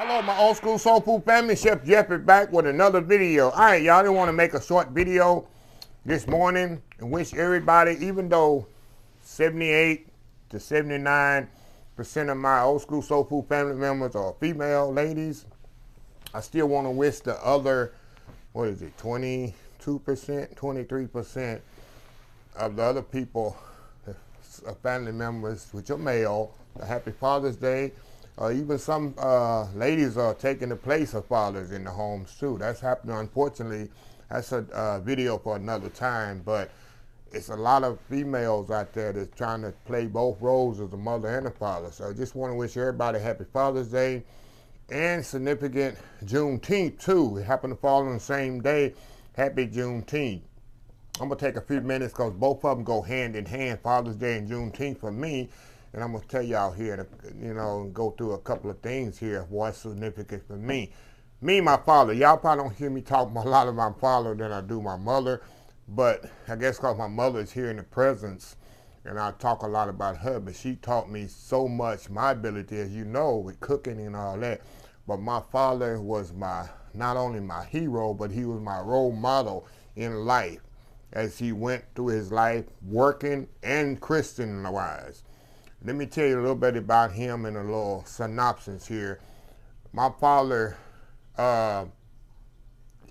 Hello, my old school soul food family. Chef Jeff is back with another video. All right, y'all, didn't want to make a short video this morning and wish everybody, even though 78 to 79% of my old school soul food family members are female ladies, I still want to wish the other, 22%, 23% of the other people, family members, which are male, a happy Father's Day. Even some ladies are taking the place of fathers in the homes too. That's happening, unfortunately. That's a video for another time, but it's a lot of females out there that's trying to play both roles as a mother and a father. So I just want to wish everybody happy Father's Day and significant Juneteenth too. It happened to fall on the same day. Happy Juneteenth. I'm going to take a few minutes because both of them go hand in hand, Father's Day and Juneteenth for me. And I'm going to tell y'all here, go through a couple of things here, what's significant for me. Me and my father, y'all probably don't hear me talk a lot about my father than I do my mother. But I guess because my mother is here in the presence, and I talk a lot about her, but she taught me so much, my ability, as you know, with cooking and all that. But my father was not only my hero, but he was my role model in life as he went through his life working and Christian-wise. Let me tell you a little bit about him in a little synopsis here. My father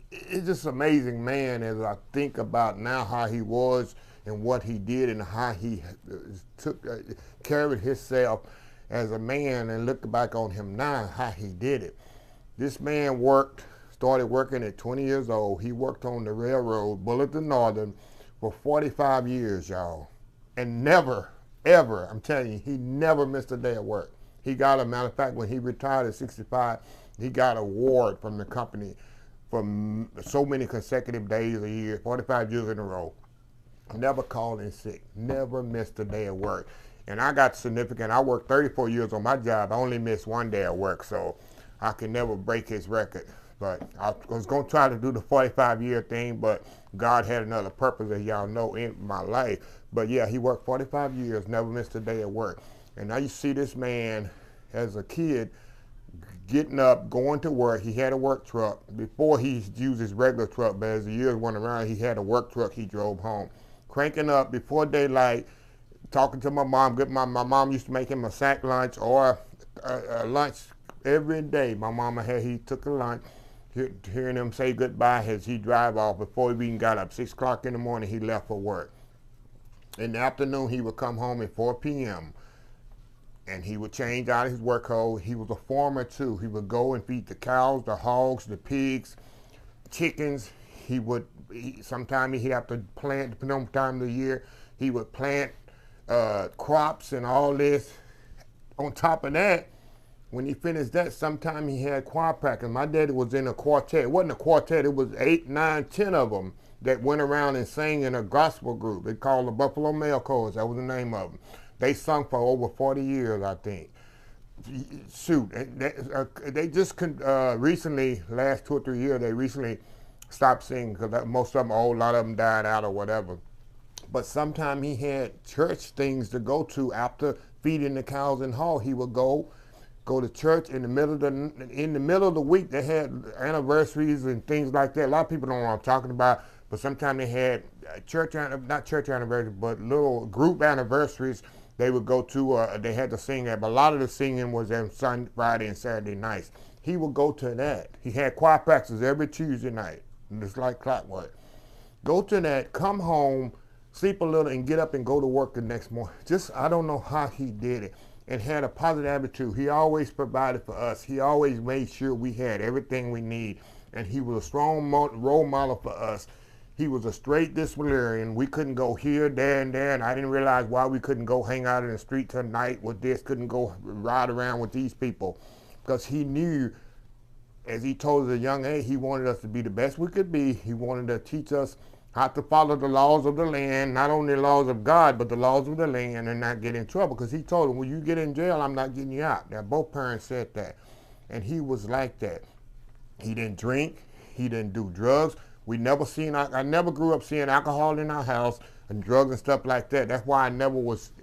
is just an amazing man as I think about now how he was and what he did and how he carried himself as a man, and look back on him now, how he did it. This man started working at 20 years old. He worked on the railroad, Bulletin Northern, for 45 years, y'all, and never, ever, I'm telling you, he never missed a day of work. He got a matter of fact, when he retired at 65, he got an award from the company for so many consecutive days a year, 45 years in a row. Never called in sick, never missed a day of work. And I got significant, I worked 34 years on my job. I only missed one day of work, so I can never break his record. But I was going to try to do the 45-year thing, but God had another purpose, as y'all know, in my life. But yeah, he worked 45 years, never missed a day of work. And now you see this man as a kid getting up, going to work. He had a work truck. Before he used his regular truck, but as the years went around, he had a work truck he drove home. Cranking up before daylight, talking to my mom. My mom used to make him a sack lunch or a lunch every day. My mama he took a lunch. Hearing him say goodbye as he drive off before he even got up. 6 o'clock in the morning, he left for work. In the afternoon, he would come home at 4 p.m. and he would change out his work clothes. He was a farmer too. He would go and feed the cows, the hogs, the pigs, chickens. Sometimes he'd have to plant, depending on the time of the year, he would plant crops and all this. On top of that, when he finished that, sometime he had choir practice. My daddy was in a quartet. It wasn't a quartet, it was 8, 9, 10 of them that went around and sang in a gospel group. They called the Buffalo Male Chorus, that was the name of them. They sung for over 40 years, I think. Shoot, they just recently, last 2 or 3 years, they recently stopped singing because most of them, a lot of them died out or whatever. But sometime he had church things to go to after feeding the cows and hog. He would go to church in the middle of the week. They had anniversaries and things like that. A lot of people don't know what I'm talking about, but sometimes they had not church anniversaries, but little group anniversaries they would go to. They had to sing at, but a lot of the singing was on Sunday, Friday, and Saturday nights. He would go to that. He had choir practice every Tuesday night, just like clockwork. Go to that, come home, sleep a little, and get up and go to work the next morning. I don't know how he did it. And had a positive attitude. He always provided for us. He always made sure we had everything we need. And he was a strong role model for us. He was a straight disciplinarian. We couldn't go here, there, and there. And I didn't realize why we couldn't go hang out in the street tonight with this, couldn't go ride around with these people. Because he knew, as he told us at a young age, he wanted us to be the best we could be. He wanted to teach us how to follow the laws of the land, not only the laws of God, but the laws of the land, and not get in trouble. Because he told him, when you get in jail, I'm not getting you out. Now, both parents said that. And he was like that. He didn't drink. He didn't do drugs. I never grew up seeing alcohol in our house and drugs and stuff like that. That's why I never was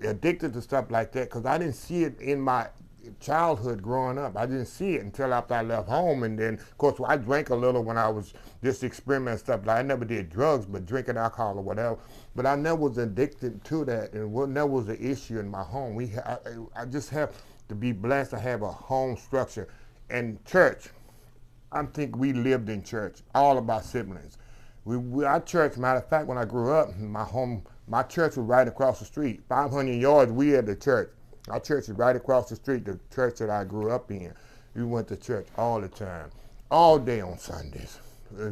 addicted to stuff like that, because I didn't see it in childhood growing up. I didn't see it until after I left home. And then, of course, I drank a little when I was just experimenting stuff. Like I never did drugs, but drinking alcohol or whatever. But I never was addicted to that, and never was an issue in my home. I just have to be blessed to have a home structure. And church, I think we lived in church, all of our siblings. Our church, matter of fact, when I grew up, my church was right across the street. 500 yards, we had the church. Our church is right across the street, the church that I grew up in. We went to church all the time, all day on Sundays.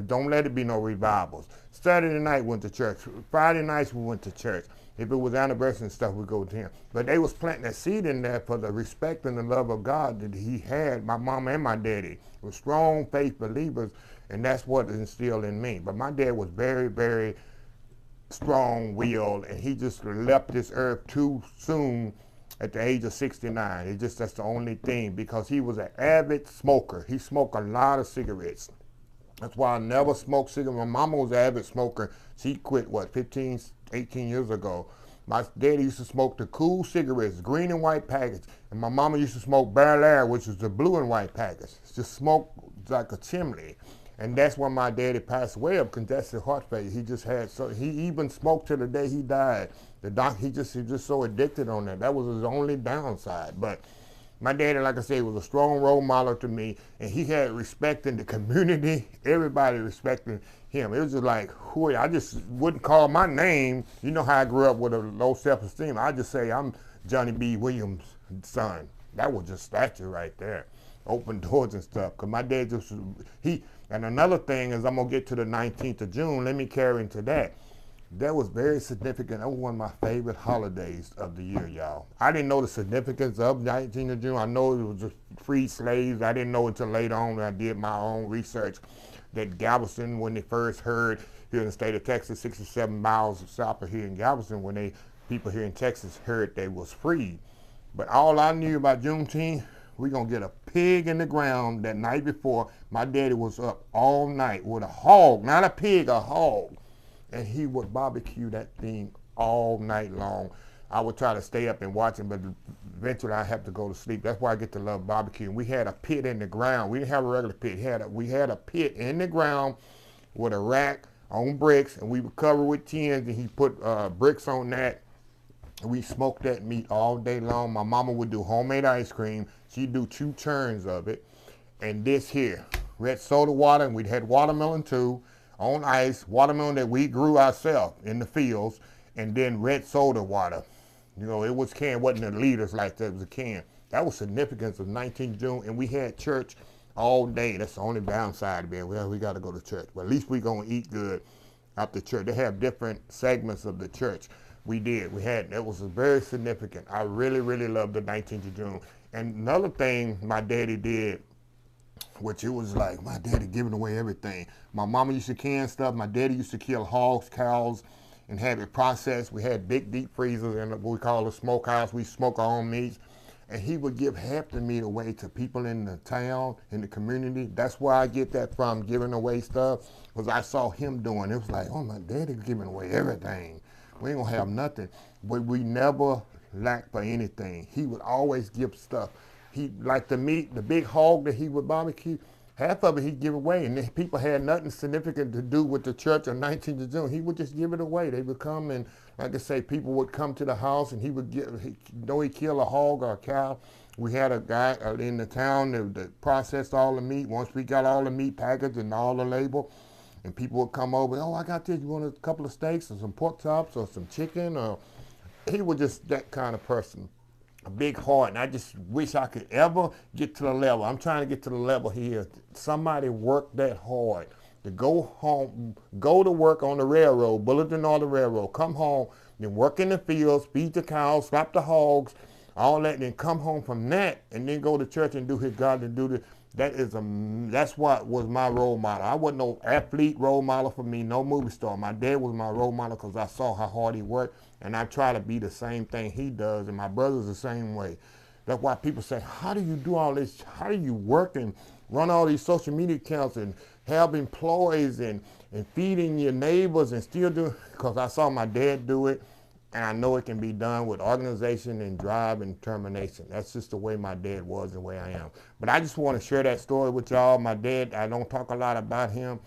Don't let it be no revivals. Saturday night went to church. Friday nights we went to church. If it was anniversary and stuff, we'd go to him. But they was planting that seed in there for the respect and the love of God that he had, my mom and my daddy were strong faith believers, and that's what instilled in me. But my dad was very, very strong-willed, and he just left this earth too soon at the age of 69. That's the only thing, because he was an avid smoker. He smoked a lot of cigarettes. That's why I never smoked cigarettes. My mama was an avid smoker. She quit, 15, 18 years ago. My daddy used to smoke the cool cigarettes, green and white package. And my mama used to smoke Barrel Air, which is the blue and white package. Just smoke like a chimney. And that's when my daddy passed away of congestive heart failure. He just had, he even smoked till the day he died. He just so addicted on that. That was his only downside. But my daddy, like I said, was a strong role model to me, and he had respect in the community. Everybody respected him. It was just like, I just wouldn't call my name. You know how I grew up with a low self-esteem. I just say I'm Johnny B. Williams' son. That was just stature right there. Open doors and stuff. Because my dad just, and another thing is, I'm going to get to the 19th of June. Let me carry into that. That was very significant. That was one of my favorite holidays of the year, y'all. I didn't know the significance of 19th of June. I know it was just free slaves. I didn't know until later on when I did my own research that Galveston, when they first heard here in the state of Texas, 67 miles south of here in Galveston, when people here in Texas heard they was free. But all I knew about Juneteenth, we're going to get a pig in the ground that night before. My daddy was up all night with a hog, not a pig, a hog. And he would barbecue that thing all night long. I would try to stay up and watch him, but eventually I have to go to sleep. That's why I get to love barbecue. We had a pit in the ground. We didn't have a regular pit. We had a pit in the ground with a rack on bricks, and we would cover with tins, and he put bricks on that. We smoked that meat all day long. My mama would do homemade ice cream. She'd do 2 churns of it. And this here, red soda water, and we'd had watermelon too, on ice, watermelon that we grew ourselves in the fields, and then red soda water. You know, it was canned, wasn't in liters like that, it was a can. That was significance of 19th June, and we had church all day. That's the only downside, man. Well, we got to go to church, but at least we're going to eat good after church. They have different segments of the church. We did. That was very significant. I really, really loved the 19th of June. And another thing my daddy did, which it was like my daddy giving away everything. My mama used to can stuff. My daddy used to kill hogs, cows, and have it processed. We had big deep freezers in what we call a smokehouse. We smoke our own meats. And he would give half the meat away to people in the town, in the community. That's where I get that from, giving away stuff, because I saw him doing it. It was like, oh, my daddy's giving away everything. We ain't gonna have nothing. But we never lacked for anything. He would always give stuff. He, like the meat, the big hog that he would barbecue, half of it he'd give away. And if people had nothing significant to do with the church on 19th of June, he would just give it away. They would come, and like I say, people would come to the house, and he would he'd kill a hog or a cow. We had a guy in the town that processed all the meat. Once we got all the meat packaged and all the label, and people would come over, oh, I got this, you want a couple of steaks or some pork chops or some chicken? Or he was just that kind of person. A big heart, and I just wish I could ever get to the level. I'm trying to get to the level here. Somebody work that hard to go home, go to work on the railroad, Bulletin on the railroad, come home, then work in the fields, feed the cows, slap the hogs, all that, then come home from that, and then go to church and do his God and do the. That's what was my role model. I wasn't no athlete role model for me, no movie star. My dad was my role model because I saw how hard he worked, and I try to be the same thing he does, and my brother's the same way. That's why people say, how do you do all this? How do you work and run all these social media accounts and have employees and feeding your neighbors and still do? Because I saw my dad do it, And I know it can be done with organization and drive and determination. That's just the way my dad was and the way I am. But I just want to share that story with y'all. My dad, I don't talk a lot about him,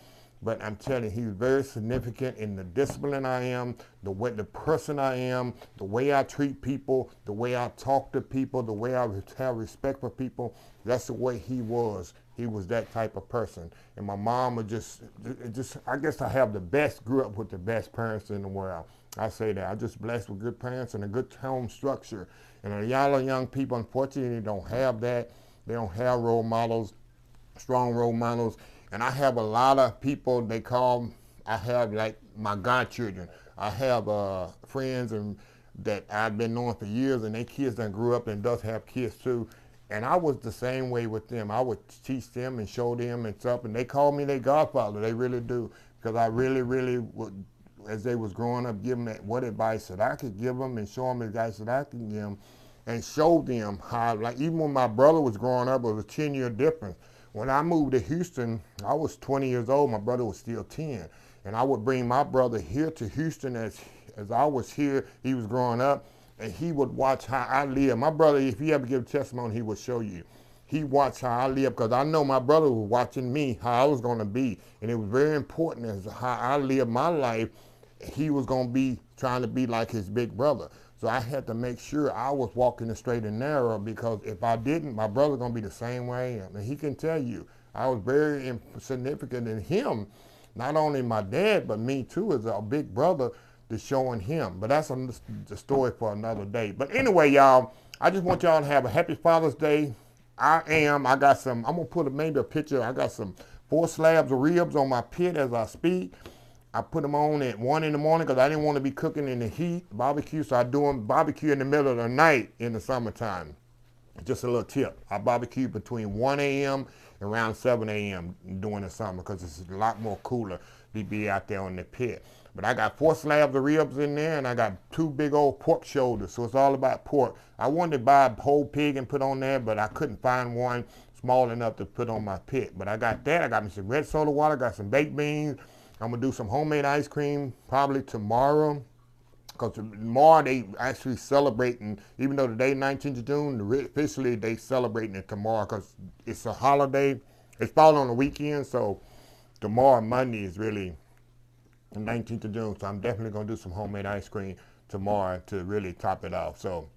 but I'm telling you, he's very significant in the discipline I am, the person I am, the way I treat people, the way I talk to people, the way I have respect for people. That's the way he was. He was that type of person. And my mom was just, I guess I have grew up with the best parents in the world. I say that. I'm just blessed with good parents and a good home structure. And y'all young people, unfortunately, don't have that. They don't have role models, strong role models. And I have a lot of people, I have like my godchildren. I have friends that I've been knowing for years, and their kids that grew up and does have kids too. And I was the same way with them. I would teach them and show them and stuff, and they call me their godfather. They really do, because I really would, as they was growing up, give them what advice that I could give them and show them advice that I could give them and show them how, like even when my brother was growing up, it was a 10-year difference. When I moved to Houston, I was 20 years old. My brother was still 10. And I would bring my brother here to Houston as I was here. He was growing up, and he would watch how I live. My brother, if he ever give testimony, he would show you. He watched how I live, because I know my brother was watching me, how I was going to be. And it was very important as how I lived my life. He was going to be trying to be like his big brother. So I had to make sure I was walking the straight and narrow, because if I didn't, my brother's going to be the same way I am. And he can tell you, I was very significant in him, not only my dad, but me too, as a big brother to showing him. But that's the story for another day. But anyway, y'all, I just want y'all to have a happy Father's Day. I'm going to put maybe a picture. I got some 4 slabs of ribs on my pit as I speak. I put them on at 1 in the morning because I didn't want to be cooking in the heat, barbecue, so I do them barbecue in the middle of the night in the summertime. Just a little tip. I barbecue between 1 a.m. and around 7 a.m. during the summer, because it's a lot more cooler to be out there on the pit. But I got 4 slabs of ribs in there, and I got 2 big old pork shoulders, so it's all about pork. I wanted to buy a whole pig and put on there, but I couldn't find one small enough to put on my pit. But I got that. I got me some red soda water, got some baked beans. I'm going to do some homemade ice cream probably tomorrow, because tomorrow they actually celebrating, even though today 19th of June, officially they celebrating it tomorrow because it's a holiday. It's falling on the weekend, so tomorrow, Monday, is really the 19th of June. So I'm definitely going to do some homemade ice cream tomorrow to really top it off. So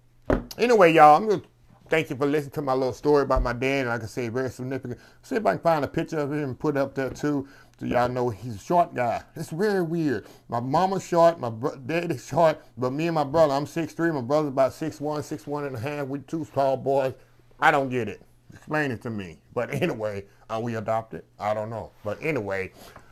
anyway, y'all, I'm going to thank you for listening to my little story about my dad. And like I say, very significant. See if I can find a picture of him and put it up there too, so y'all know he's a short guy. It's very weird. My mama's short, my dad is short, but me and my brother, I'm 6'3", my brother's about 6'1", 6'1 and a half. We 2 tall boys. I don't get it. Explain it to me. But anyway, are we adopted? I don't know. But anyway,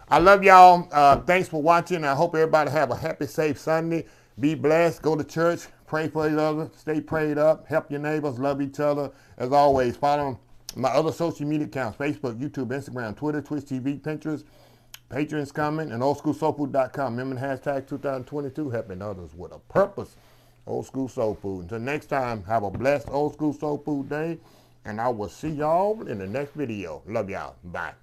I love y'all. Thanks for watching. I hope everybody have a happy, safe Sunday. Be blessed. Go to church. Pray for each other. Stay prayed up. Help your neighbors. Love each other. As always, follow my other social media accounts: Facebook, YouTube, Instagram, Twitter, Twitch TV, Pinterest. Patreon's coming, and oldschoolsoulfood.com. Remember the hashtag 2022, helping others with a purpose. Old School Soul Food. Until next time, have a blessed Old School Soul Food day, and I will see y'all in the next video. Love y'all. Bye.